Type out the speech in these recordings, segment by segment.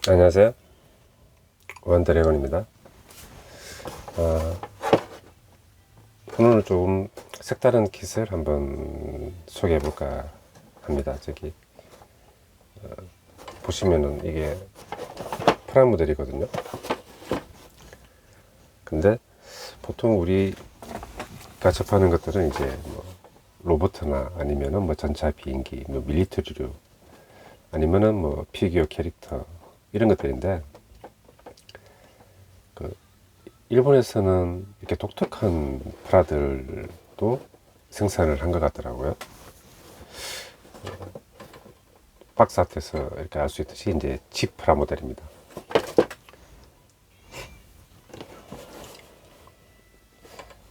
안녕하세요. 원드래곤입니다. 오늘 좀 색다른 킷을 한번 소개해 볼까 합니다. 저기 보시면은 이게 프라모델이거든요. 근데 보통 우리가 접하는 것들은 이제 뭐 로봇이나 아니면은 뭐 전차 비행기, 뭐 밀리터리류, 아니면은 뭐 피규어 캐릭터 이런 것들인데, 그 일본에서는 이렇게 독특한 프라들도 생산을 한 것 같더라고요. 박스 아트에서 이렇게 알 수 있듯이 이제 집 프라모델입니다.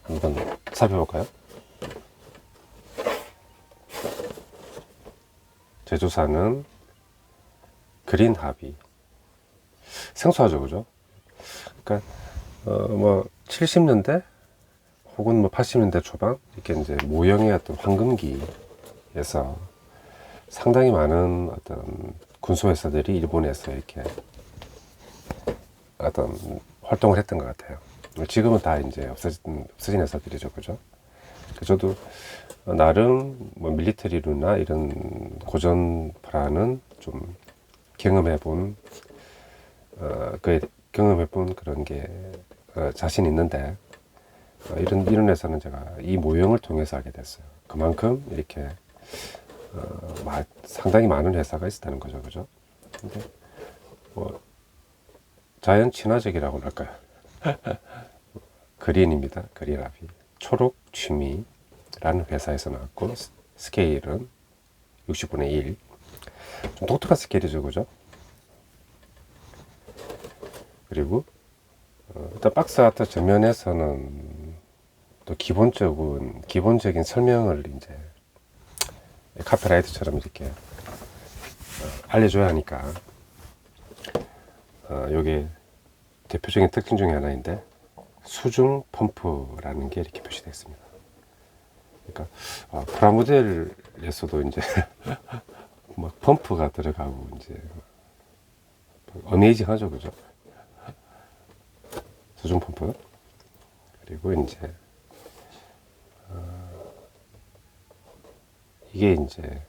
한번 살펴볼까요? 제조사는 그린하비. 생소하죠, 그죠? 그러니까 뭐 70년대 혹은 뭐 80년대 초반 이렇게 이제 모형의 어떤 황금기에서 상당히 많은 어떤 군소회사들이 일본에서 이렇게 어떤 활동을 했던 것 같아요. 지금은 다 이제 없어진 회사들이죠, 그죠? 저도 나름 뭐 밀리터리루나 이런 고전 프라는 좀 경험해본 경험해본 그런 게 자신 있는데, 이런 회사는 제가 이 모형을 통해서 알게 됐어요. 그만큼 이렇게 상당히 많은 회사가 있었다는 거죠, 그죠? 근데 뭐 자연 친화적이라고 할까요? 그린입니다. 그린아비. 초록 취미라는 회사에서 나왔고, 스케일은 60분의 1. 좀 독특한 스케일이죠, 그죠? 그리고 일단 박스 아트 전면에서는 또 기본적인 설명을 이제 카피라이트처럼 이렇게 알려줘야 하니까, 요게 대표적인 특징 중에 하나인데, 수중 펌프라는 게 이렇게 표시되어 있습니다. 그러니까 프라모델에서도 이제 막 펌프가 들어가고 이제 어메이징하죠, 그죠? 수중 펌프. 그리고 이제 이게 이제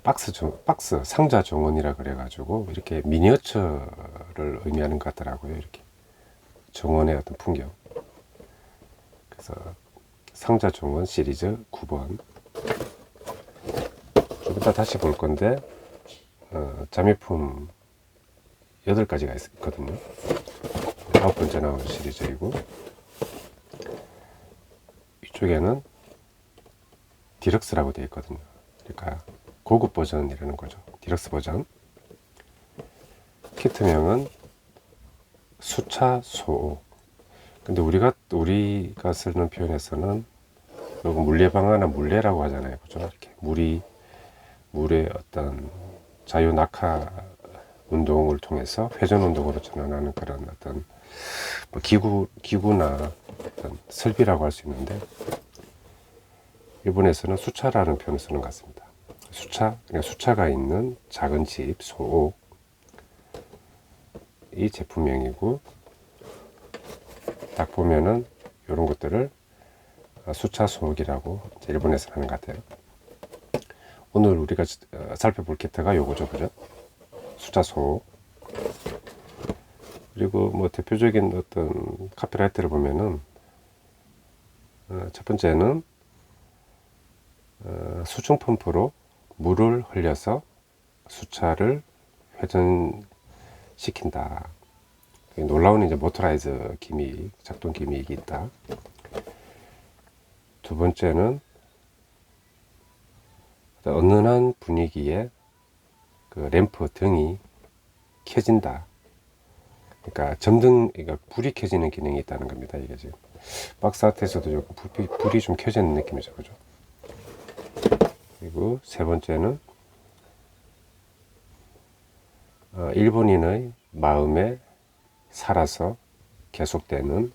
박스 상자 정원이라 그래가지고 이렇게 미니어처를 의미하는 것 같더라고요. 이렇게 정원의 어떤 풍경. 그래서 상자 정원 시리즈 9번. 좀 이따 다시 볼 건데, 자매품 8가지가 있거든요. 9번째 나오는 시리즈이고, 이쪽에는 디럭스라고 되어 있거든요. 그러니까 고급 버전이라는 거죠. 디럭스 버전. 키트명은 수차 소호. 근데 우리가 쓰는 표현에서는 이거 물레방아나 물레라고 하잖아요, 그죠? 이렇게 물의 어떤 자유 낙하 운동을 통해서 회전 운동으로 전환하는 그런 어떤 뭐 기구나 어떤 설비라고 할 수 있는데, 일본에서는 수차라는 표현을 쓰는 것 같습니다. 그러니까 수차가 있는 작은 집, 소옥, 이 제품명이고, 딱 보면은 이런 것들을 수차 소옥이라고 일본에서 하는 것 같아요. 오늘 우리가 살펴볼 키트가 요거죠, 그죠? 수차 소옥. 그리고 뭐 대표적인 어떤 카피라이트를 보면은, 첫 번째는 수중 펌프로 물을 흘려서 수차를 회전시킨다. 놀라운 이제 모터라이즈 작동 기믹이 있다. 두 번째는 은은한 분위기에 그 램프 등이 켜진다. 그러니까 그러니까 불이 켜지는 기능이 있다는 겁니다. 이게 지금 박스 아트에서도 불이 좀 켜지는 느낌이죠, 그죠? 그리고 세 번째는 일본인의 마음에 살아서 계속되는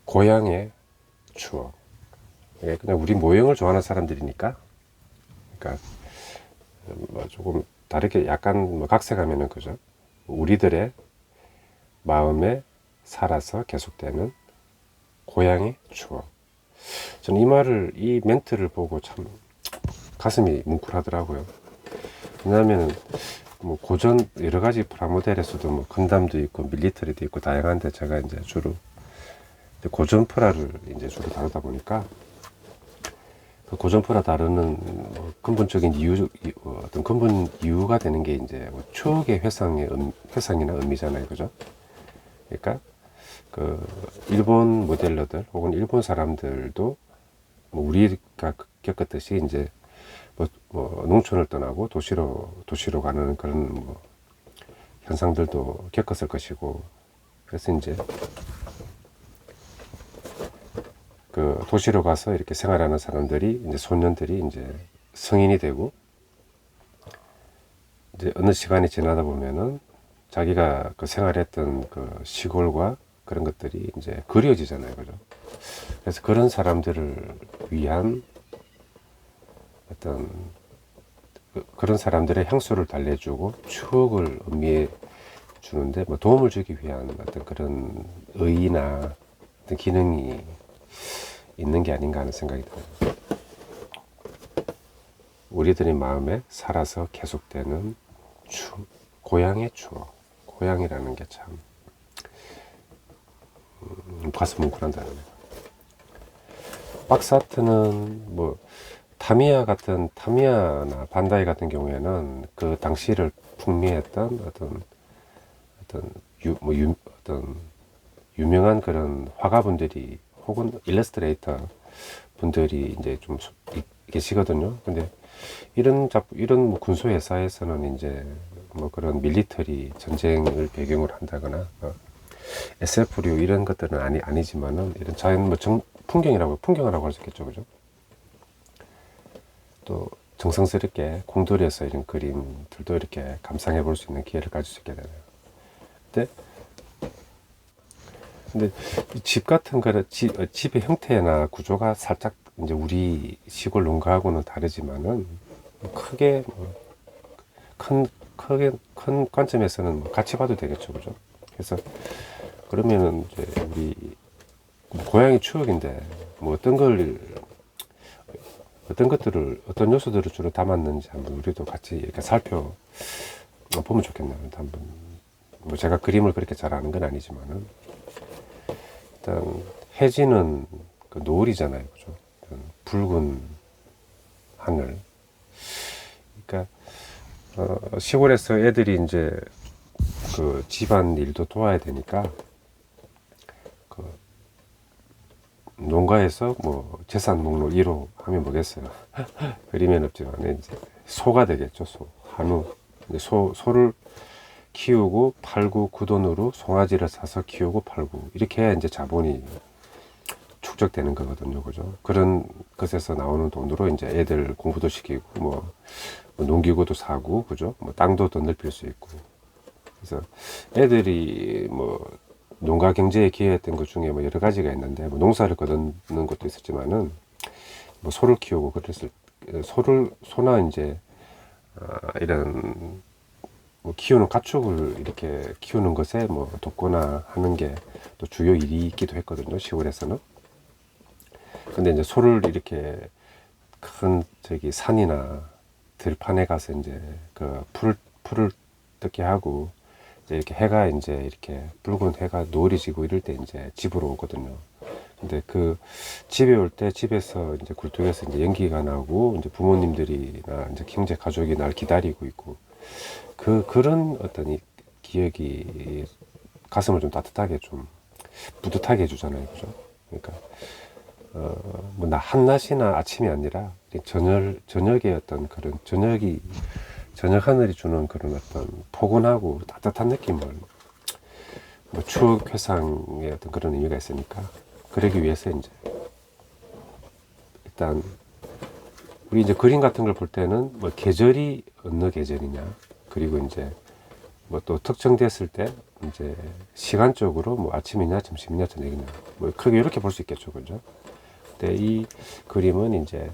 고향의 추억. 그냥 우리 모형을 좋아하는 사람들이니까, 그러니까 뭐 조금 다르게 약간 뭐 각색하면은 그죠. 우리들의 마음에 살아서 계속되는 고향의 추억. 저는 이 멘트를 보고 참 가슴이 뭉클하더라고요. 왜냐하면 뭐 고전 여러 가지 프라모델에서도 뭐 건담도 있고 밀리터리도 있고 다양한데 제가 이제 주로 고전 프라를 이제 주로 다루다 보니까 그 고전 프라 다루는 뭐 근본적인 어떤 근본 이유가 되는 게 이제 뭐 추억의 회상이나 의미잖아요, 그죠? 그러니까 그 일본 모델러들 혹은 일본 사람들도 뭐 우리가 겪었듯이 이제 뭐 농촌을 떠나고 도시로 가는 그런 뭐 현상들도 겪었을 것이고, 그래서 이제 그 도시로 가서 이렇게 생활하는 사람들이 이제 소년들이 이제 성인이 되고 이제 어느 시간이 지나다 보면은 자기가 그 생활했던 그 시골과 그런 것들이 이제 그리워지잖아요, 그죠? 그래서 그런 사람들을 위한 어떤 그런 사람들의 향수를 달래주고 추억을 의미해 주는데 뭐 도움을 주기 위한 어떤 그런 의의나 어떤 기능이 있는 게 아닌가 하는 생각이 들어요. 우리들의 마음에 살아서 계속되는 고향의 추억. 고향이라는 게 참 가슴 뭉클한다. 박스아트는 뭐 타미야나 반다이 같은 경우에는 그 당시를 풍미했던 어떤 유명한 그런 화가분들이 혹은 일러스트레이터 분들이 이제 좀 계시거든요. 근데 이런 뭐 군소 회사에서는 이제 뭐 그런 밀리터리 전쟁을 배경으로 한다거나 SF류 이런 것들은 아니지만은 이런 자연 뭐 풍경이라고 할 수 있겠죠, 그죠? 또 정성스럽게 공들여서 이런 그림들도 이렇게 감상해 볼 수 있는 기회를 가질 수 있게 되네요. 근데 집 같은 거는 집의 형태나 구조가 살짝 이제 우리 시골 농가하고는 다르지만은 크게 큰 관점에서는 같이 봐도 되겠죠, 그죠? 그래서 그러면은 이제 우리 고향의 추억인데 뭐 어떤 요소들을 주로 담았는지 한번 우리도 같이 이렇게 살펴보면 좋겠네요. 한번 뭐 제가 그림을 그렇게 잘 아는 건 아니지만은 일단 해지는 그 노을이잖아요, 그죠? 붉은 하늘. 그러니까 시골에서 애들이 이제 그 집안 일도 도와야 되니까 그 농가에서 뭐 재산 목록 1호 하면 뭐겠어요? 그림엔 없지만 이제 소가 되겠죠. 한우. 소를 키우고 팔고 그 돈으로 송아지를 사서 키우고 팔고 이렇게 해야 이제 자본이 축적되는 거거든요, 그죠? 그런 것에서 나오는 돈으로 이제 애들 공부도 시키고 뭐 농기구도 사고, 그죠? 뭐 땅도 더 넓힐 수 있고. 그래서 애들이 뭐 농가 경제에 기여했던 것 중에 뭐 여러 가지가 있는데 뭐 농사를 거두는 것도 있었지만은 뭐 소를 키우고 그랬을 소나 이제 이런 뭐 키우는 가축을 이렇게 키우는 것에 뭐 돕거나 하는 게 또 주요 일이기도 했거든요, 시골에서는. 근데 이제 소를 이렇게 큰 산이나 들판에 가서 이제 그 풀을 뜯게 하고 이제 이렇게 해가 이제 이렇게 붉은 해가 노을이 지고 이럴 때 이제 집으로 오거든요. 근데 그 집에 올 때 집에서 이제 굴뚝에서 이제 연기가 나고 이제 부모님들이나 이제 형제 가족이 날 기다리고 있고 그런 어떤 이 기억이 가슴을 좀 따뜻하게 좀 뿌듯하게 해주잖아요, 그죠? 그러니까 뭐 한낮이나 아침이 아니라 저녁의 어떤 그런 저녁 하늘이 주는 그런 어떤 포근하고 따뜻한 느낌을 뭐 추억 회상의 어떤 그런 의미가 있으니까 그러기 위해서 이제 일단 우리 이제 그림 같은 걸 볼 때는 뭐 계절이 어느 계절이냐 그리고 이제 뭐 또 특정됐을 때 이제 시간적으로 뭐 아침이냐 점심이냐 저녁이냐 뭐 크게 이렇게 볼 수 있겠죠, 그죠? 근데 이 그림은 이제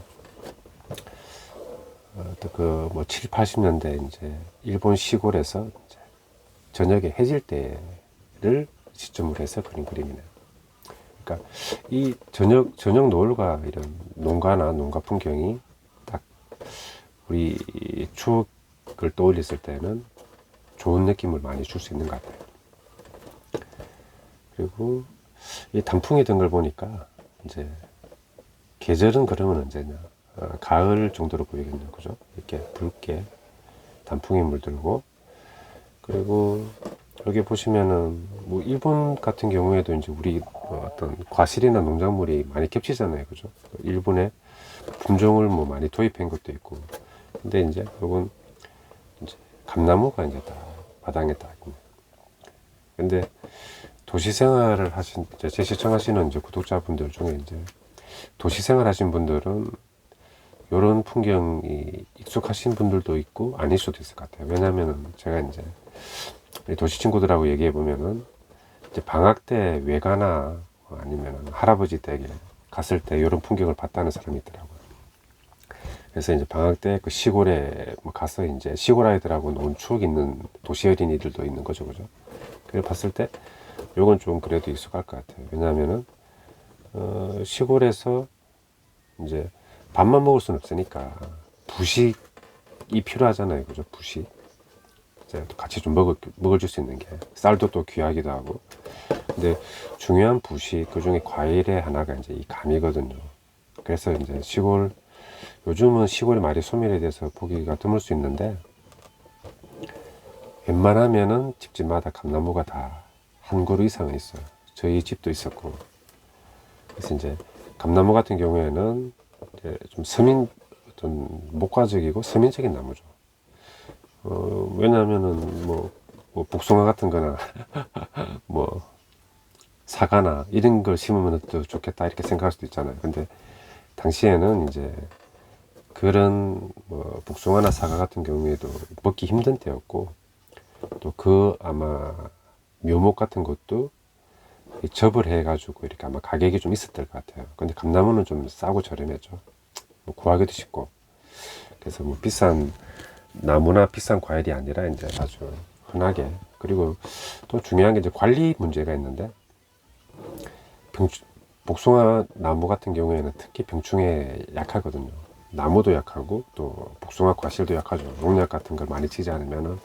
뭐 7, 80년대 이제 일본 시골에서 이제 저녁에 해질 때를 시점으로 해서 그린 그림이네요. 그러니까 이 저녁 노을과 이런 농가나 농가 풍경이 딱 우리 추억을 떠올렸을 때는 좋은 느낌을 많이 줄 수 있는 것 같아요. 그리고 이 단풍이 든 걸 보니까 이제 계절은 그러면 언제냐? 가을 정도로 보이겠네요, 그죠? 이렇게 붉게 단풍이 물들고, 그리고 여기 보시면은 뭐 일본 같은 경우에도 이제 우리 어떤 과실이나 농작물이 많이 겹치잖아요, 그죠? 일본에 품종을 뭐 많이 도입한 것도 있고, 근데 이제 요건 이제 감나무가 이제 다 마당에 다 있네. 근데 도시 생활을 하신 이제 제 시청하시는 이제 구독자분들 중에 이제 도시 생활 하신 분들은 이런 풍경이 익숙하신 분들도 있고 아닐 수도 있을 것 같아요. 왜냐면은 제가 이제 도시 친구들하고 얘기해 보면은 이제 방학 때 외가나 아니면 할아버지 댁에 갔을 때 이런 풍경을 봤다는 사람이 있더라고요. 그래서 이제 방학 때 그 시골에 뭐 가서 이제 시골 아이들하고 논 추억 있는 도시 어린이들도 있는 거죠, 그죠? 그걸 봤을 때 요건 좀 그래도 익숙할 것 같아요. 왜냐하면은 시골에서 이제 밥만 먹을 수는 없으니까 부식이 필요하잖아요, 그죠? 부식. 이제 같이 좀 먹어줄 수 있는 게 쌀도 또 귀하기도 하고. 근데 중요한 부식 그 중에 과일의 하나가 이제 이 감이거든요. 그래서 이제 요즘은 시골이 많이 소멸에 대해서 보기가 드물 수 있는데 웬만하면은 집집마다 감나무가 다 한 그루 이상은 있어요. 저희 집도 있었고. 그래서 이제 감나무 같은 경우에는 이제 좀 어떤 목화적이고 서민적인 나무죠. 왜냐하면은 뭐 복숭아 같은 거나 뭐 사과나 이런 걸 심으면 더 좋겠다 이렇게 생각할 수도 있잖아요. 근데 당시에는 이제 그런 뭐 복숭아나 사과 같은 경우에도 먹기 힘든 때였고, 또 그 아마 묘목 같은 것도 접을 해가지고 이렇게 아마 가격이 좀 있었을 것 같아요. 근데 감나무는 좀 싸고 저렴했죠. 뭐 구하기도 쉽고. 그래서 뭐 비싼 나무나 비싼 과일이 아니라 이제 아주 흔하게. 그리고 또 중요한 게 이제 관리 문제가 있는데, 복숭아 나무 같은 경우에는 특히 병충해에 약하거든요. 나무도 약하고 또 복숭아 과실도 약하죠. 농약 같은 걸 많이 치지 않으면은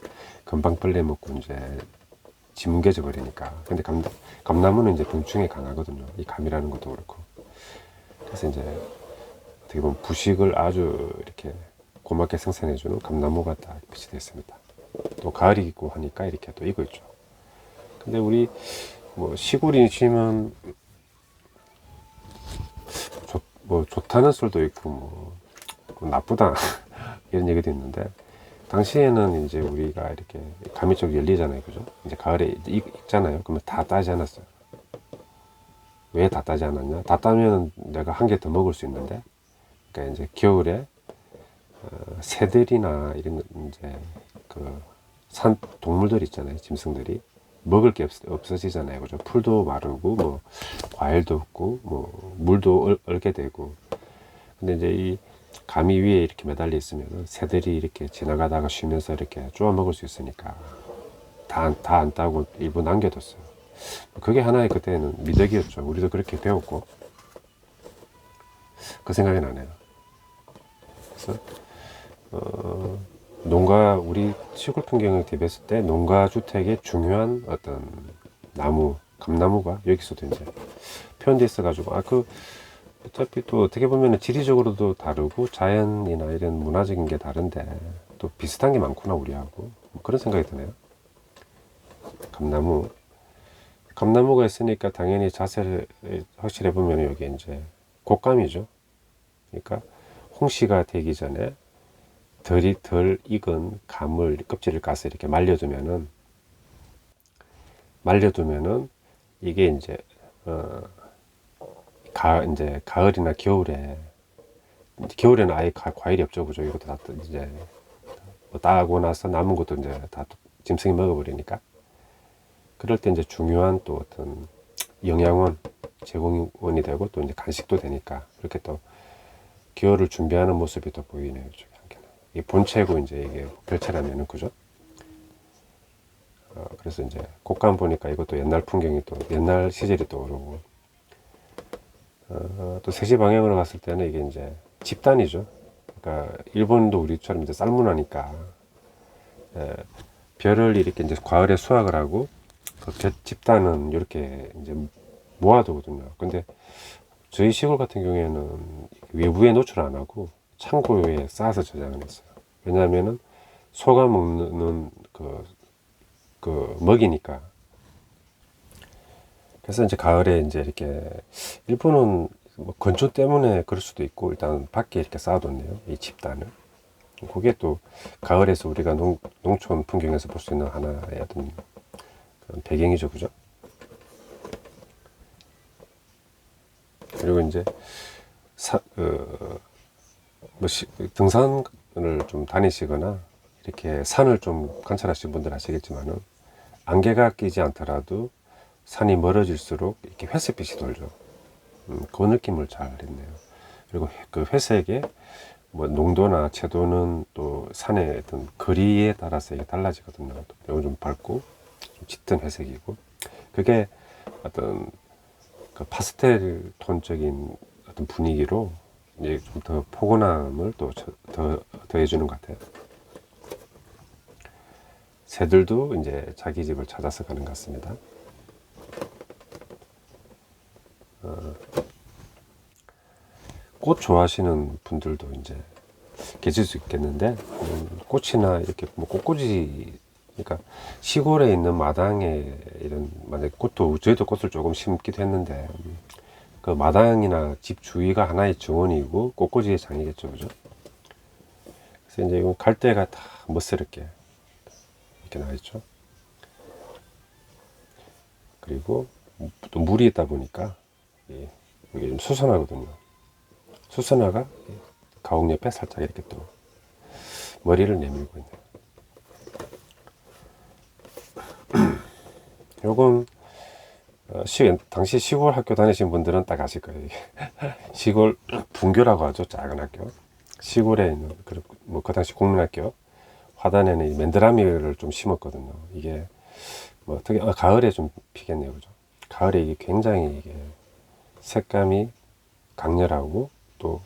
금방 벌레 먹고 이제 지뭉개져 버리니까. 근데 감나무는 이제 병충해 강하거든요. 이 감이라는 것도 그렇고. 그래서 이제 어떻게 보면 부식을 아주 이렇게 고맙게 생산해주는 감나무가 딱 빛이 됐습니다. 또 가을이 있고 하니까 이렇게 또 익어 있죠. 근데 우리 뭐 시골이시면 뭐 좋다는 술도 있고 뭐 나쁘다 이런 얘기도 있는데, 당시에는 이제 우리가 이렇게 감이 쪽 열리잖아요, 그죠? 이제 가을에 익잖아요. 그러면 다 따지 않았어요. 왜 다 따지 않았냐? 다 따면 내가 한 개 더 먹을 수 있는데, 그러니까 이제 겨울에 새들이나 이런 이제 그 산 동물들 있잖아요, 짐승들이 먹을 게 없어지잖아요, 그죠? 풀도 마르고 뭐 과일도 없고 뭐 물도 얼게 되고. 근데 이제 이 감이 위에 이렇게 매달려 있으면 새들이 이렇게 지나가다가 쉬면서 이렇게 쪼아 먹을 수 있으니까 다 안 따고 일부 남겨뒀어요. 그게 하나의 그때는 미덕이었죠. 우리도 그렇게 배웠고. 그 생각이 나네요. 그래서 우리 시골 풍경을 대비했을 때 농가 주택의 중요한 어떤 나무, 감나무가 여기서도 이제 표현돼 있어가지고, 어차피 또 어떻게 보면 지리적으로도 다르고 자연이나 이런 문화적인 게 다른데 또 비슷한 게 많구나 우리하고, 뭐 그런 생각이 드네요. 감나무가 있으니까 당연히 자세를 확실해 보면 여기 이제 곶감이죠. 그러니까 홍시가 되기 전에 덜 익은 감을 껍질을 까서 이렇게 말려두면은 이게 이제 이제 가을이나 겨울에는 아예 과일이 없죠, 그죠? 이것도 다 이제 뭐 따고 나서 남은 것도 이제 다 짐승이 먹어버리니까. 그럴 때 이제 중요한 또 어떤 영양원 제공원이 되고 또 이제 간식도 되니까, 그렇게 또 겨울을 준비하는 모습이 또 보이네요, 이쪽에 한 개는. 이 본체고 이제 이게 별채라면은 그죠? 그래서 이제 곡간 보니까 이것도 옛날 풍경이 또 옛날 시절이 떠오르고 또 3시 방향으로 갔을 때는 이게 이제 집단이죠. 그러니까 일본도 우리처럼 이제 쌀문화니까 별을 이렇게 이제 가을에 수확을 하고 그 집단은 이렇게 이제 모아두거든요. 근데 저희 시골 같은 경우에는 외부에 노출 안 하고 창고에 쌓아서 저장을 했어요. 왜냐하면은 소가 먹는 그 먹이니까. 그래서 이제 가을에 이제 이렇게 일본은 뭐 건조 때문에 그럴 수도 있고 일단 밖에 이렇게 쌓아뒀네요. 이 집단을. 그게 또 가을에서 우리가 농촌 풍경에서 볼 수 있는 하나의 어떤 그런 배경이죠, 그죠? 그리고 이제 등산을 좀 다니시거나 이렇게 산을 좀 관찰하시는 분들 아시겠지만은 안개가 끼지 않더라도 산이 멀어질수록 이렇게 회색빛이 돌죠. 그 느낌을 잘 했네요. 그리고 그 회색의 뭐 농도나 채도는 또 산의 어떤 거리에 따라서 이게 달라지거든요. 이건 좀 밝고 좀 짙은 회색이고 그게 어떤 그 파스텔 톤적인 어떤 분위기로 이제 좀 더 포근함을 또 더해주는 것 같아요. 새들도 이제 자기 집을 찾아서 가는 것 같습니다. 꽃 좋아하시는 분들도 이제 계실 수 있겠는데 꽃이나 이렇게 뭐 꽃꽂이 그러니까 시골에 있는 마당에 이런 만약 꽃도 저희도 꽃을 조금 심기도 했는데 그 마당이나 집 주위가 하나의 정원이고 꽃꽂이의 장이겠죠, 그죠? 그래서 이제 이건 갈대가 다 멋스럽게 이렇게 나와 있죠. 그리고 또 물이 있다 보니까 이게 좀 수선하거든요. 수선화가 가옥 옆에 살짝 이렇게 또 머리를 내밀고 있네요. 요건 당시 시골 학교 다니신 분들은 딱 아실 거예요. 시골 분교라고 하죠. 작은 학교. 시골에 있는 그 당시 국민학교 화단에는 이 맨드라미를 좀 심었거든요. 이게 뭐 특히 가을에 좀 피겠네요, 그죠? 가을에 이게 굉장히 이게 색감이 강렬하고 또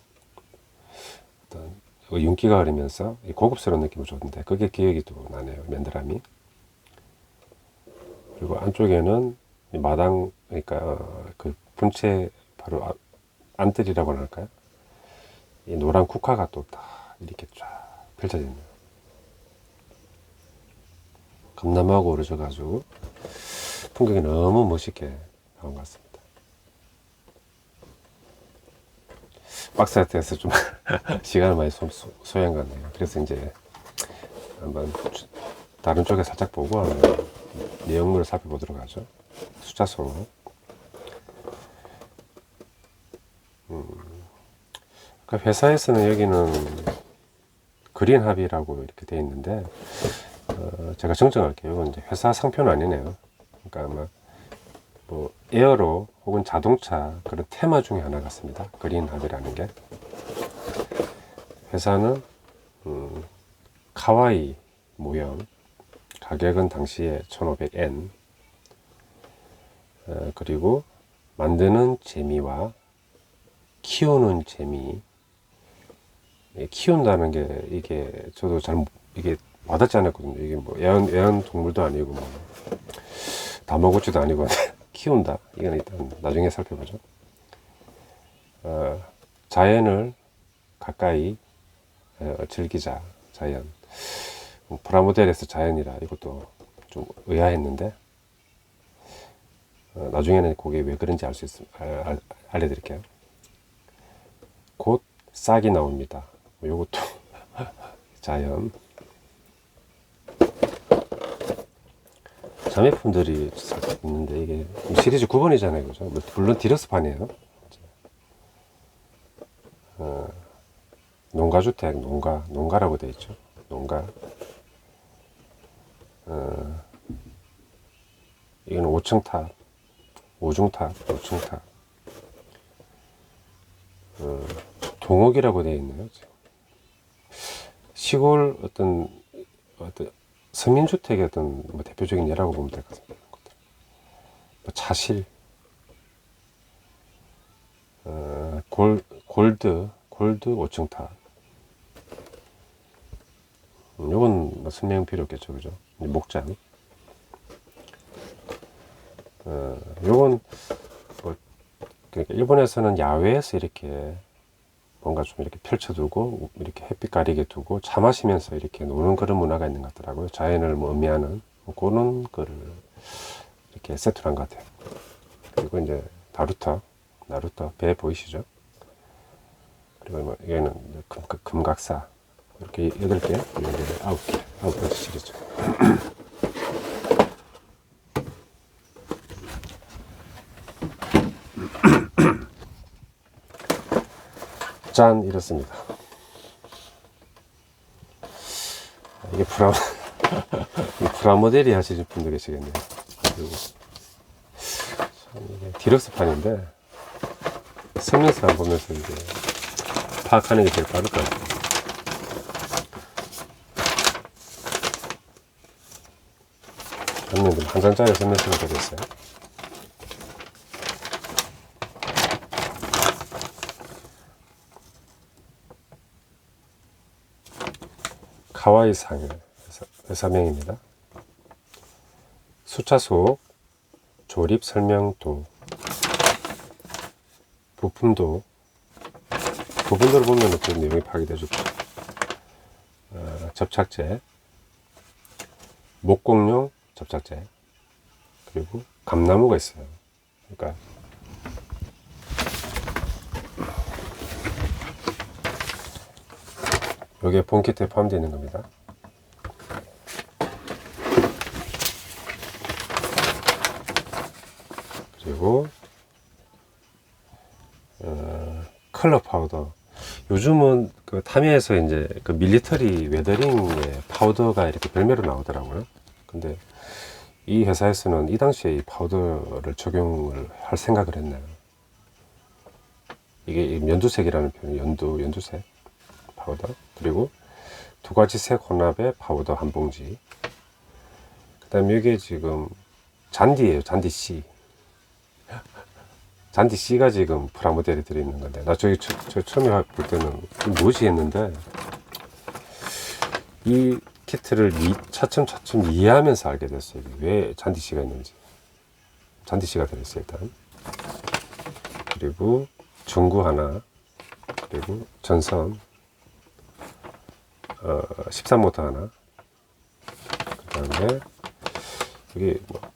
어떤 윤기가 흐르면서 고급스러운 느낌을 줬는데 그게 기억이 또 나네요. 맨드라미. 그리고 안쪽에는 마당 그러니까 그 본체 바로 안뜰이라고 할까요? 이 노란 국화가 또 다 이렇게 쫙 펼쳐져 있네요. 감나무하고 어우러져 가지고 풍경이 너무 멋있게 나온 것 같습니다. 박스아트에서 좀 시간을 많이 소요한 것 같네요. 그래서 이제 한번 다른 쪽에 살짝 보고 한번 내용물을 살펴보도록 하죠. 숫자수로. 그러니까 회사에서는 여기는 그린 합의라고 이렇게 되어 있는데 제가 정정할게요. 이건 이제 회사 상표는 아니네요. 그러니까 아마 뭐 에어로 혹은 자동차 그런 테마 중에 하나 같습니다. 그린 합의라는 게. 회사는 카와이 모형, 가격은 당시에 1,500엔, 그리고 만드는 재미와 키우는 재미. 키운다는 게 이게 저도 잘 이게 와닿지 않았거든요. 이게 뭐 애완동물도 아니고 뭐 다마고치도 아니고 키운다. 이건 일단 나중에 살펴보죠. 자연을 가까이 즐기자. 자연. 프라모델에서 자연이라 이것도 좀 의아했는데 나중에는 그게 왜 그런지 알 수 있습니다. 알려드릴게요. 곧 싹이 나옵니다. 요것도 자연. 자매품들이 있는데 이게 시리즈 9번이잖아요, 그죠? 물론 디럭스판이에요. 농가주택, 농가라고 되어 있죠. 농가. 이건 5층 탑, 5중 탑, 5층 탑. 동옥이라고 되어 있네요. 시골 어떤 서민주택의 어떤 뭐 대표적인 예라고 보면 될 것 같습니다. 뭐 차실, 골드 5층탑. 요건 뭐 설명 필요 없겠죠, 그죠? 목장. 요건 뭐 그러니까 일본에서는 야외에서 이렇게 뭔가 좀 이렇게 펼쳐두고 이렇게 햇빛 가리게 두고 차 마시면서 이렇게 노는 그런 문화가 있는 것 같더라고요. 자연을 뭐 의미하는 뭐 그런 거를 이렇게 세트를 한 것 같아요. 그리고 이제 나루터 배 보이시죠? 그리고 뭐 얘는 금각사 이렇게 8개, 이게 9개 시리즈. 짠, 이렇습니다. 이게 프라모델이 하시는 분도 계시겠네요. 그리고 이게 디럭스판인데 성능상 보면서 이제 파악하는 게 제일 빠를 것 같아요. 저는 한 장짜리 설명서가 되겠어요. 카와이상의 회사명입니다. 숫자 속 조립 설명도 부품도를 보면 그 내용이 파악되죠. 접착제, 목공용 접착제, 그리고 감나무가 있어요. 그러니까 여기에 본키트에 포함되어 있는 겁니다. 그리고 컬러 파우더. 요즘은 그 타미에서 이제 그 밀리터리 웨더링의 파우더가 이렇게 별매로 나오더라고요. 근데 이 회사에서는 이 당시에 이 파우더를 적용을 할 생각을 했네요. 이게 연두색이라는 표현이 연두색 파우더. 그리고 2가지 색 혼합의 파우더 한 봉지. 그 다음에 이게 지금 잔디예요. 잔디 C. 잔디 C가 지금 프라모델에 들어있는 건데, 나 저 처음에 볼 때는 뭐지 했는데, 이 키트를 차츰 이해하면서 알게 됐어요. 왜 잔디 C가 있는지. 잔디 C가 들어있어요, 일단. 그리고 전구 하나, 그리고 전선, 13모터 하나, 그 다음에 여기 뭐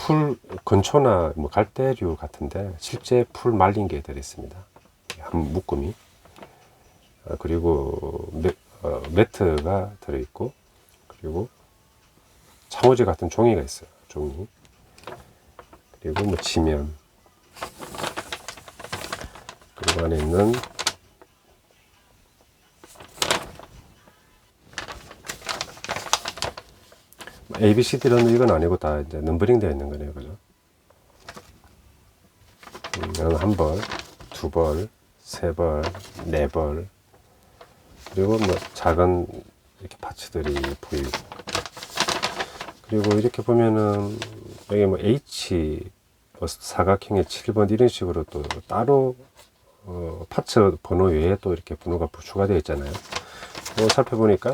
풀 건초나 뭐 갈대류 같은데 실제 풀 말린 게 들어있습니다. 한 묶음이. 그리고 매트가 들어있고, 그리고 창호지 같은 종이가 있어요. 종이. 그리고 뭐 지면, 그리고 안에 있는 A, B, C, D는 이건 아니고 다 이제 넘버링 되어 있는 거네요. 그죠? 한 벌, 2벌, 3벌, 4벌. 그리고 뭐 작은 이렇게 파츠들이 보이고. 그리고 이렇게 보면은 여기 뭐 H 사각형의 7번 이런 식으로 또 따로 파츠 번호 외에 또 이렇게 번호가 추가되어 있잖아요. 살펴보니까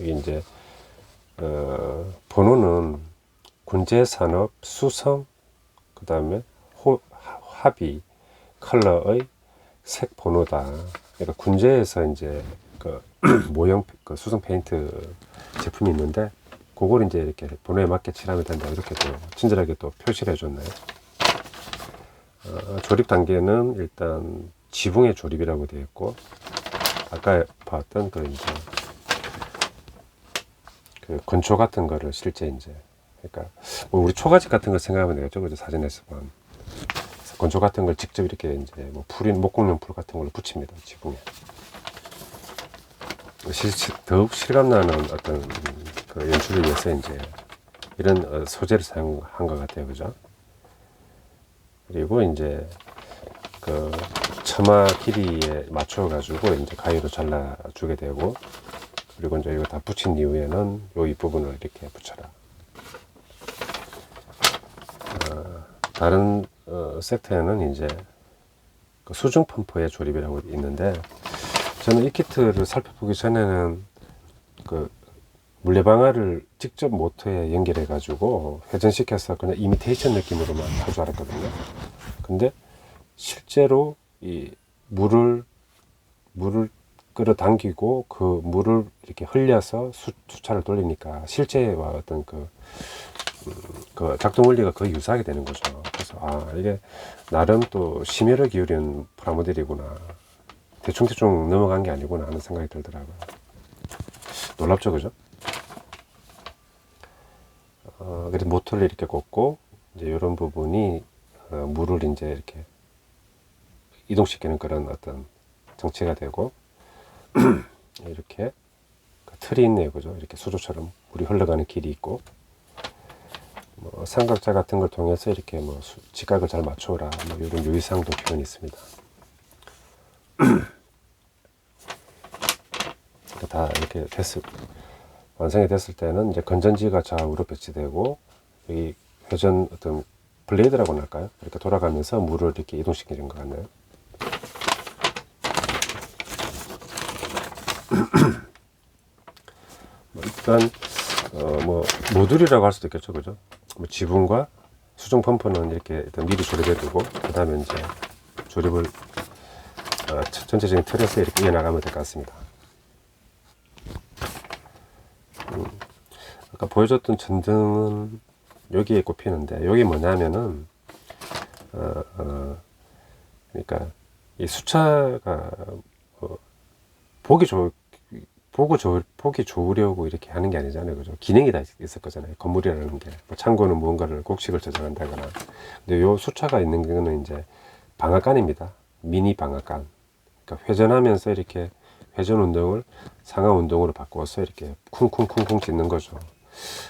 여기 이제 번호는 군제산업, 수성, 그 다음에 합의, 컬러의 색 번호다. 그러니까 군제에서 이제 그 모형 그 수성 페인트 제품이 있는데, 그걸 이제 이렇게 번호에 맞게 칠하면 된다. 이렇게 또 친절하게 또 표시를 해줬나요? 조립 단계는 일단 지붕의 조립이라고 되어 있고, 아까 봤던 그 이제 그 건초 같은 거를 실제 이제, 그러니까 뭐 우리 초가집 같은 거 생각하면 되겠죠, 그죠? 사진에서 본 건초 같은 걸 직접 이렇게 이제 뭐 목공용 풀 같은 걸로 붙입니다, 지붕에. 더욱 실감나는 어떤 그 연출을 위해서 이제 이런 소재를 사용한 것 같아요, 그죠? 그리고 이제 그 처마 길이에 맞춰 가지고 이제 가위로 잘라 주게 되고, 그리고 이제 이거 다 붙인 이후에는 요 윗부분을 이렇게 붙여라. 다른 세트에는 이제 그 수중 펌프에 조립이라고 있는데, 저는 이 키트를 살펴보기 전에는 그 물레방아를 직접 모터에 연결해 가지고 회전시켜서 그냥 이미테이션 느낌으로만 할 줄 알았거든요. 근데 실제로 이 물을 끌어당기고 그 물을 이렇게 흘려서 수차를 돌리니까 실제와 어떤 그 작동 원리가 거의 유사하게 되는 거죠. 그래서 이게 나름 또 심혈을 기울인 프라모델이구나, 대충 넘어간 게 아니구나 하는 생각이 들더라고요. 놀랍죠, 그죠? 그래서 모터를 이렇게 꽂고 이제 이런 부분이 물을 이제 이렇게 이동시키는 그런 어떤 정체가 되고, 이렇게 틀이 있네요, 그죠? 이렇게 수조처럼 물이 흘러가는 길이 있고, 뭐 삼각자 같은 걸 통해서 이렇게 뭐 직각을 잘 맞춰라, 뭐 이런 유의사항도 표현이 있습니다. 다 이렇게 완성이 됐을 때는 이제 건전지가 좌우로 배치되고, 여기 회전 어떤 블레이드라고 할까요? 이렇게 돌아가면서 물을 이렇게 이동시키는 것 같네요. 일단 뭐 모듈이라고 할 수도 있겠죠, 그죠? 뭐 지붕과 수중 펌프는 이렇게 일단 미리 조립해 두고, 그 다음에 이제 조립을 전체적인 틀에서 이렇게 이어나가면 될 것 같습니다. 아까 보여줬던 전등은 여기에 꼽히는데, 여기 뭐냐면은 그러니까 이 수차가 보기 좋으려고 이렇게 하는 게 아니잖아요, 그죠? 기능이 다 있을 거잖아요. 건물이라는 게. 뭐 창고는 무언가를 곡식을 저장한다거나. 근데 요 수차가 있는 거는 이제 방앗간입니다. 미니 방앗간. 그러니까 회전하면서 이렇게 회전 운동을 상하 운동으로 바꿔서 이렇게 쿵쿵쿵쿵 짓는 거죠.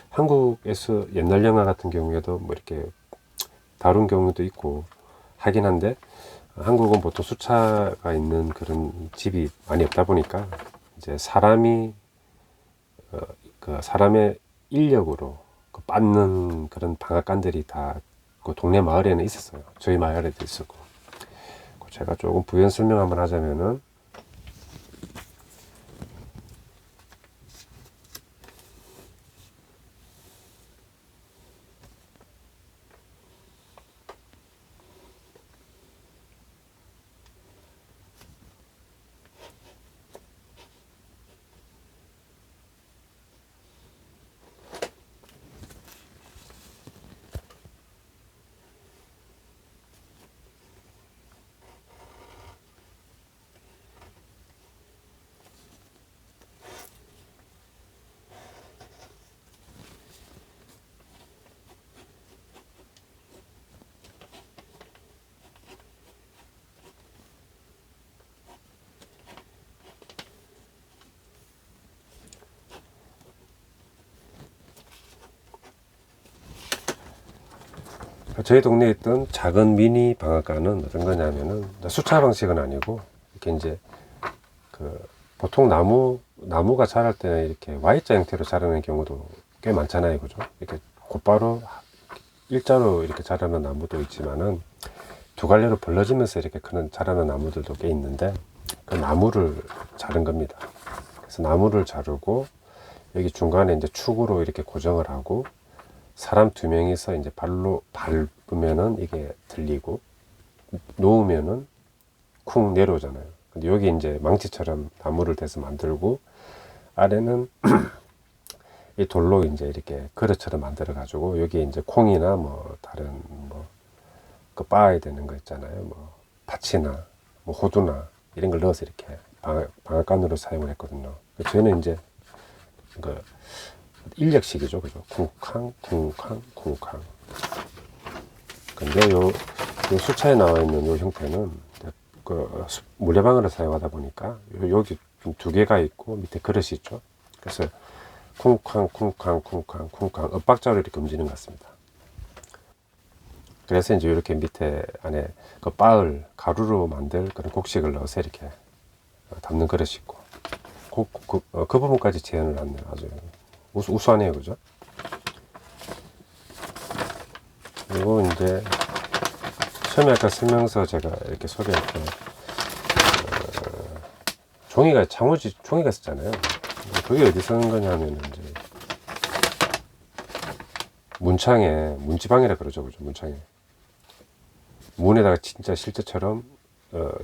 한국에서 옛날 영화 같은 경우에도 뭐 이렇게 다룬 경우도 있고 하긴 한데, 한국은 보통 수차가 있는 그런 집이 많이 없다 보니까 이제 사람이 그 사람의 인력으로 빻는 그런 방앗간들이 다 그 동네 마을에는 있었어요. 저희 마을에도 있었고. 제가 조금 부연 설명 한번 하자면은, 저희 동네에 있던 작은 미니 방앗간은 어떤 거냐면은, 수차 방식은 아니고 이렇게 이제 그 보통 나무가 자랄 때는 이렇게 Y자 형태로 자라는 경우도 꽤 많잖아요, 그죠? 이렇게 곧바로 일자로 이렇게 자라는 나무도 있지만은 두 갈래로 벌어지면서 이렇게 자라는 나무들도 꽤 있는데, 그 나무를 자른 겁니다. 그래서 나무를 자르고 여기 중간에 이제 축으로 이렇게 고정을 하고, 사람 두 명이서 이제 발로 밟으면은 이게 들리고, 놓으면은 쿵 내려오잖아요. 근데 여기 이제 망치처럼 나무를 대서 만들고, 아래는 이 돌로 이제 이렇게 그릇처럼 만들어 가지고, 여기 이제 콩이나 뭐 다른 그 빻아야 되는 거 있잖아요. 뭐 파치나 뭐 호두나 이런 걸 넣어서 이렇게 방앗간으로 사용을 했거든요. 저희는 이제 그 인력식이죠, 그죠? 쿵쾅 쿵쾅 쿵쾅. 근데 요 수차에 나와 있는 요 형태는 그 물레방아를 사용하다 보니까 여기 좀 두 개가 있고 밑에 그릇이 있죠. 그래서 쿵쾅 쿵쾅 쿵쾅 쿵쾅 엇박자로 이렇게 움직이는 것 같습니다. 그래서 이제 이렇게 밑에 안에 그 바을 가루로 만들 그런 곡식을 넣어서 이렇게 담는 그릇이 있고 그 부분까지 재현을 하네요. 아주 우수하네요, 그죠? 그리고 이제 처음에 아까 설명서 제가 이렇게 소개할 때 종이가 장우지 종이가 썼잖아요. 그게 어디 쓰는 거냐면 이제 문창에 문지방이라 그러죠, 그죠? 문창에 문에다가 진짜 실제처럼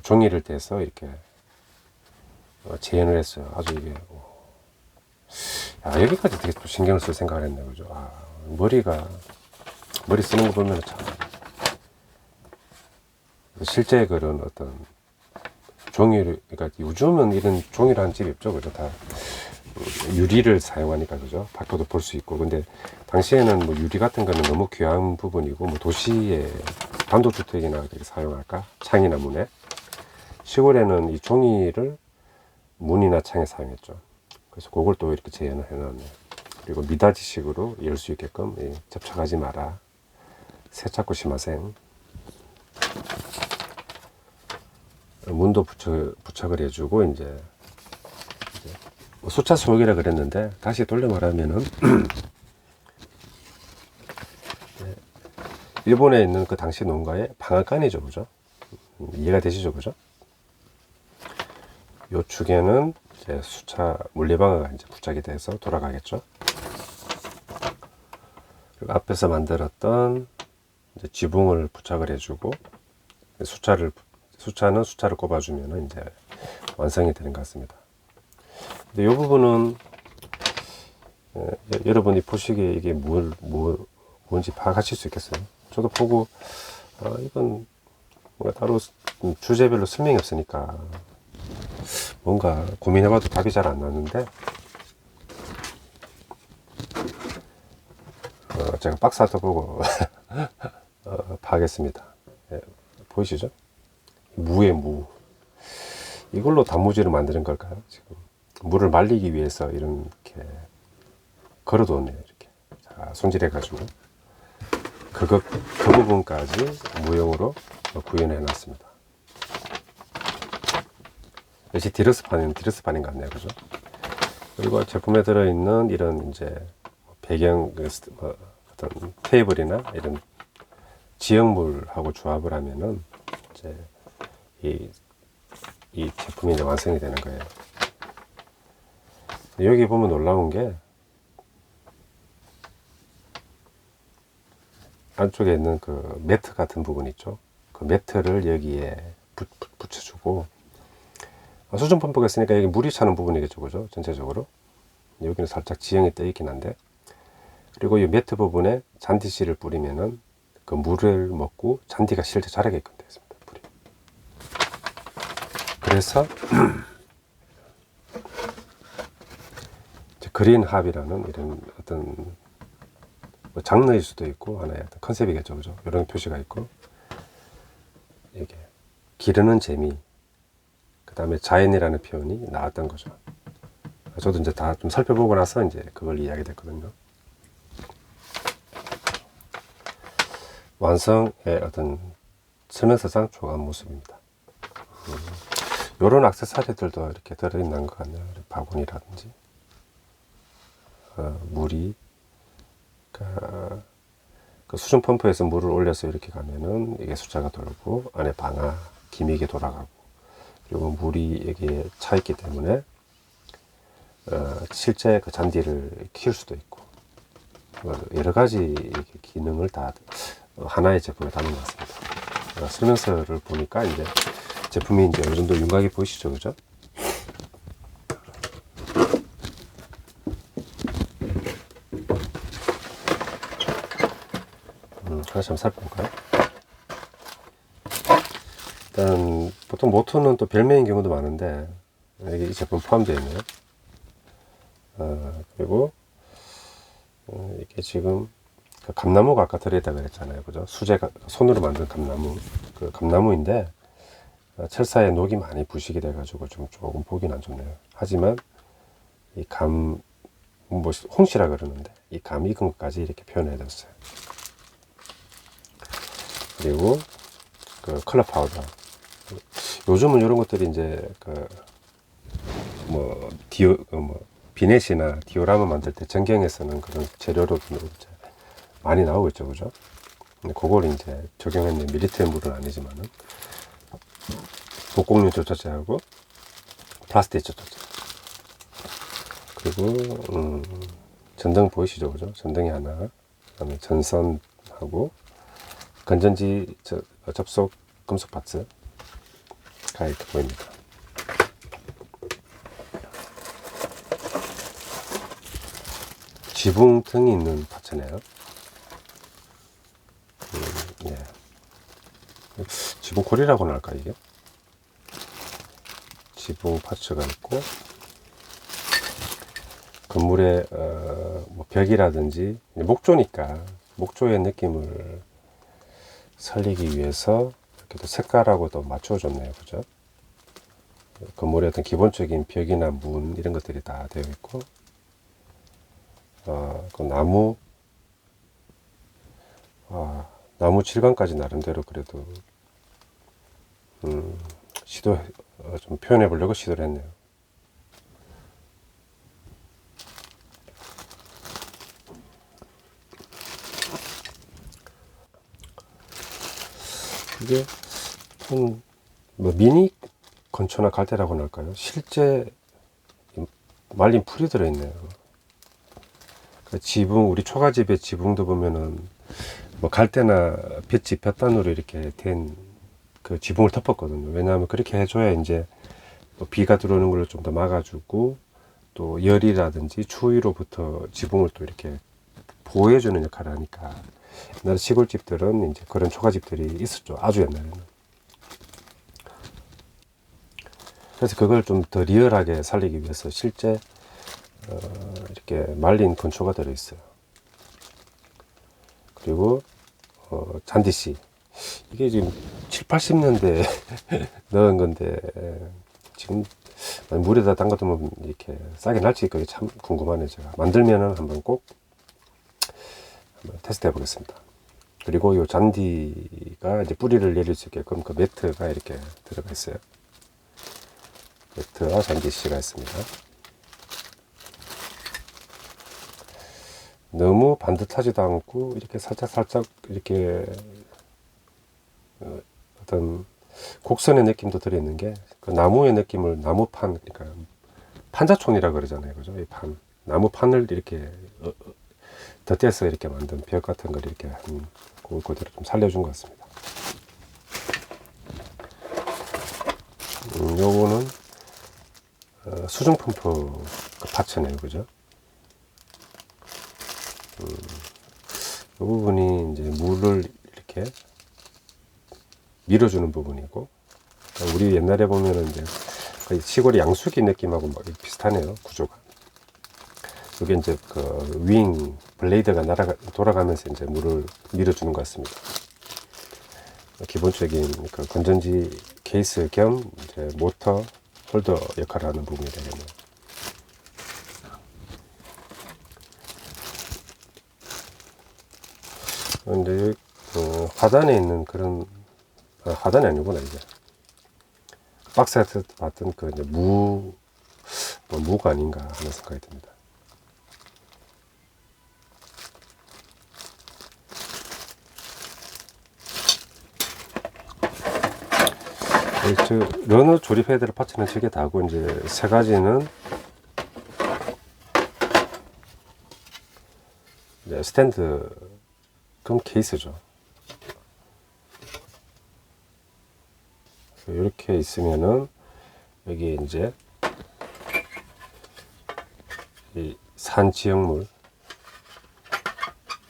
종이를 떼서 이렇게 재현을 했어요. 아주 이게 여기까지 되게 또 신경을 쓸 생각을 했네, 그죠? 머리 쓰는 거 보면 참 실제 그런 어떤 종이를, 그러니까 요즘은 이런 종이라는 집이 없죠, 그죠? 다 유리를 사용하니까, 그죠? 밖에도 볼 수 있고. 근데 당시에는 뭐 유리 같은 거는 너무 귀한 부분이고, 뭐 도시에 단독주택이나 이렇게 사용할까? 창이나 문에. 시골에는 이 종이를 문이나 창에 사용했죠. 그래서 그걸 또 이렇게 재현을 해놨네요. 그리고 미닫이식으로 열 수 있게끔 접촉하지 마라. 세차고 시마생. 문도 부착을 해주고 이제 뭐 수차 수목이라 그랬는데 다시 돌려 말하면은 일본에 있는 그 당시 농가의 방앗간이죠, 그죠? 이해가 되시죠, 그죠? 요 축에는 이제 수차 물리방아가 이제 부착이 돼서 돌아가겠죠. 그리고 앞에서 만들었던 이제 지붕을 부착을 해주고 수차는 수차를 꼽아주면 이제 완성이 되는 것 같습니다. 근데 이 부분은 여러분이 보시기에 이게 뭔지 파악하실 수 있겠어요? 저도 보고 이건 뭔가 따로 주제별로 설명이 없으니까 뭔가 고민해봐도 답이 잘 안 나는데 제가 박스 아트 보고 파악했습니다. 보이시죠? 무의 무. 이걸로 단무지를 만드는 걸까요? 지금 물을 말리기 위해서 이렇게 걸어뒀네요. 이렇게 자, 손질해가지고 그 부분까지 무용으로 구현해 놨습니다. 역시 디러스판인 것 같네요, 그죠? 그리고 제품에 들어있는 이런 이제 배경 어떤 테이블이나 이런 지역물하고 조합을 하면은 이제 이 제품이 이제 완성이 되는 거예요. 여기 보면 놀라운 게 안쪽에 있는 그 매트 같은 부분 있죠. 그 매트를 여기에 붙여주고 수전 펌프가 있으니까 여기 물이 차는 부분이겠죠, 그죠? 전체적으로 여기는 살짝 지형이 떠 있긴 한데 그리고 이 매트 부분에 잔디씨를 뿌리면은 그 물을 먹고 잔디가 실제 자라게끔 되어 있습니다. 불이. 그래서 그린 합이라는 이런 어떤 뭐 장르일 수도 있고 하나의 어떤 컨셉이겠죠, 그죠? 이런 표시가 있고 이게 기르는 재미, 그 다음에 자연이라는 표현이 나왔던 거죠. 저도 이제 다 좀 살펴보고 나서 이제 그걸 이해하게 됐거든요. 완성의 어떤 설명서상 초안 모습입니다. 이런 액세서리들도 이렇게 들어있는 것 같네요. 바구니라든지 물이 그 수중 펌프에서 물을 올려서 이렇게 가면은 이게 숫자가 돌고 안에 방아 기믹이 돌아가고 그리고 물이 여기에 차 있기 때문에 실제 그 잔디를 키울 수도 있고 여러 가지 기능을 다 하나의 제품에 담은 것 같습니다. 설명서를 보니까 이제 제품이 이제 어느 정도 윤곽이 보이시죠, 그죠? 하나씩 한번 살펴볼까요? 일단 보통 모터는 또 별매인 경우도 많은데 여기 이 제품 포함되어 있네요. 그리고 이게 지금 그 감나무가 아까 들어있다고 그랬잖아요, 그죠? 수제가 손으로 만든 감나무, 그 감나무인데 철사에 녹이 많이 부식이 돼가지고 조금 보기는 안 좋네요. 하지만 이 뭐 홍시라 그러는데 이 감 익은 것까지 이렇게 표현해 뒀어요. 그리고 그 컬러 파우더. 요즘은 이런 것들이 이제 그 뭐 비넷이나 디오라마 만들 때 전경에서는 그런 재료로 이제 많이 나오고 있죠, 그죠? 근데 그걸 이제 적용했는 밀리터리 물은 아니지만은 복공률 조절제하고 플라스틱 조절제. 그리고 전등 보이시죠, 그죠? 전등이 하나, 그다음에 전선하고 건전지 접속 금속 파츠가 이렇게 보입니다. 지붕 등이 있는 파츠네요. 예. 지붕 콜이라고는 할까 이게? 지붕 파츠가 있고 건물의 뭐 벽이라든지 목조니까 목조의 느낌을 살리기 위해서 이렇게 또 색깔하고도 맞춰줬네요, 그죠? 건물의 어떤 기본적인 벽이나 문 이런 것들이 다 되어 있고, 그 나무 질감까지 나름대로 그래도 좀 표현해 보려고 시도를 했네요. 이게 뭐 미니 건초나 갈대라고는 할까요? 실제 말린 풀이 들어있네요. 그 지붕, 우리 초가집의 지붕도 보면은 뭐 갈대나 볏단으로 이렇게 된 그 지붕을 덮었거든요. 왜냐하면 그렇게 해줘야 이제 뭐 비가 들어오는 걸 좀 더 막아주고 또 열이라든지 추위로부터 지붕을 또 이렇게 보호해주는 역할을 하니까 옛날 시골집들은 이제 그런 초가집들이 있었죠. 아주 옛날에는. 그래서 그걸 좀 더 리얼하게 살리기 위해서 실제 이렇게 말린 건초가 들어있어요. 그리고 잔디씨. 이게 지금 7, 80년대 넣은 건데 지금 물에다 담가두면 이렇게 싸게 날지 그게 참 궁금하네요. 제가 만들면은 한번 꼭 한번 테스트 해보겠습니다. 그리고 이 잔디가 이제 뿌리를 내릴 수 있게끔 그 매트가 이렇게 들어가 있어요. 매트와 잔디씨가 있습니다. 너무 반듯하지도 않고 이렇게 살짝 이렇게 어떤 곡선의 느낌도 들어있는 게 그 나무의 느낌을 나무판, 그러니까 판자촌이라 그러잖아요, 그죠? 이 판, 나무판을 이렇게 덧대서 이렇게 만든 벽 같은 걸 이렇게 그대로 좀 살려준 것 같습니다. 요거는 수중 펌프 그 파츠네요, 그죠? 이 부분이 이제 물을 이렇게 밀어주는 부분이고, 우리 옛날에 보면은 이제 거의 시골의 양수기 느낌하고 뭐 비슷하네요, 구조가. 이게 이제 그 윙 블레이드가 돌아가면서 이제 물을 밀어주는 것 같습니다. 기본적인 그 건전지 케이스 겸 이제 모터 홀더 역할을 하는 부분이 되겠네요. 근데 하단에 있는 그런 하단이 아니구나 이제 박스에서 봤던 그 이제 무가 아닌가 하는 생각이 듭니다. 러너 조립해야 될 파츠는 저게 다고 이제 세 가지는 이제 스탠드 금 케이스죠. 이렇게 있으면은 여기 이제 이 산 지역물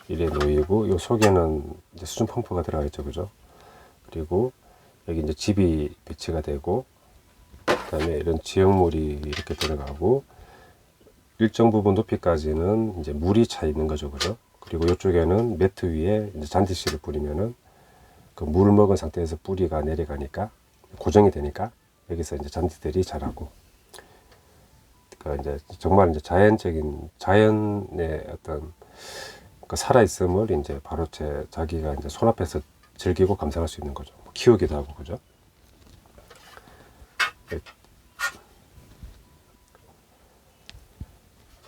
이래 놓이고 이 속에는 이제 수중 펌프가 들어가 있죠, 그죠? 그리고 여기 이제 집이 배치가 되고 그다음에 이런 지역물이 이렇게 들어가고 일정 부분 높이까지는 이제 물이 차 있는 거죠, 그죠? 그리고 이쪽에는 매트 위에 이제 잔디씨를 뿌리면은 그 물을 먹은 상태에서 뿌리가 내려가니까 고정이 되니까 여기서 이제 잔디들이 자라고, 그 이제 정말 이제 자연의 어떤 그 살아 있음을 이제 바로 자기가 이제 손앞에서 즐기고 감상할 수 있는 거죠. 키우기도 하고, 그죠?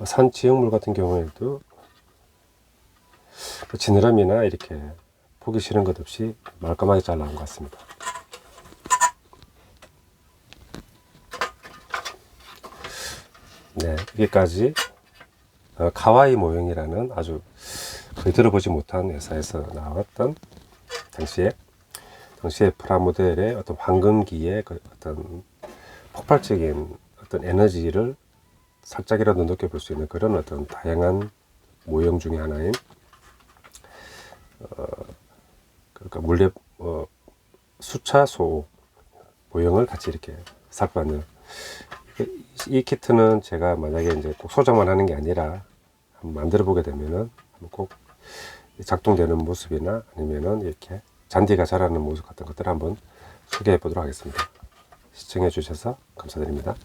산 지형물 같은 경우에도 지느러미나 이렇게 보기 싫은 것 없이 말끔하게 잘 나온 것 같습니다. 네, 여기까지 카와이 모형이라는 아주 거의 들어보지 못한 회사에서 나왔던 당시에 프라모델의 어떤 황금기의 그 어떤 폭발적인 어떤 에너지를 살짝이라도 느껴볼 수 있는 그런 어떤 다양한 모형 중에 하나인 그러니까 물레 수차소 모형을 같이 이렇게 살펴봤네요. 이 키트는 제가 만약에 이제 꼭 소장만 하는 게 아니라 한번 만들어 보게 되면은 꼭 작동되는 모습이나 아니면은 이렇게 잔디가 자라는 모습 같은 것들을 한번 소개해 보도록 하겠습니다. 시청해 주셔서 감사드립니다.